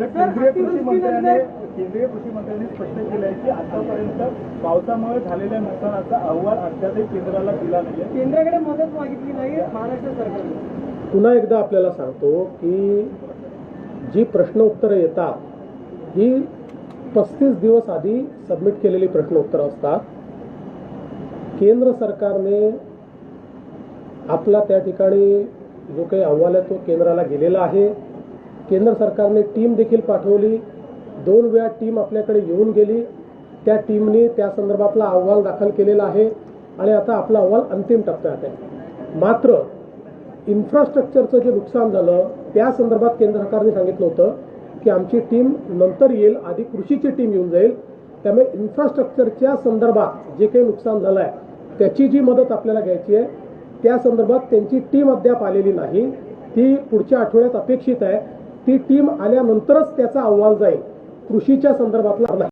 केंद्रीय कृषी मंत्र्यांनी स्पष्ट केलं आहे की आतापर्यंत पावसामुळे झालेल्या नुकसानाचा अहवाल अद्यापही केंद्राला दिला नाही. केंद्राकडे मदत मागितली नाही महाराष्ट्र सरकारने. पुन्हा एकदा आपल्याला सांगतो की जी प्रश्न उत्तरं येतात ही 35 दिवस आधी सबमिट केलेली प्रश्न उत्तरं असतात. केंद्र सरकारने आपला त्या ठिकाणी जो काही अहवाल आहे तो केंद्राला गेलेला आहे. केंद्र सरकारने टीम देखील पाठवली. 2 वेळा टीम आपल्याकडे येऊन गेली. त्या टीमने त्या संदर्भातला अहवाल दाखल केलेला आहे आणि आता आपला अहवाल अंतिम टप्प्यात आहे. मात्र इन्फ्रास्ट्रक्चरचं जे नुकसान झालं त्या संदर्भात केंद्र सरकारने सांगितलं होतं की आमची टीम नंतर येईल, आधी कृषीची टीम येऊन जाईल. त्यामुळे इन्फ्रास्ट्रक्चरच्या संदर्भात जे काही नुकसान झालं आहे त्याची जी मदत आपल्याला घ्यायची आहे त्या संदर्भात त्यांची टीम अद्याप आलेली नाही. ती पुढच्या आठवड्यात अपेक्षित आहे. ती टीम आल्यानंतरच त्याचा अहवाल जाईल. कृषीच्या संदर्भातला नाही.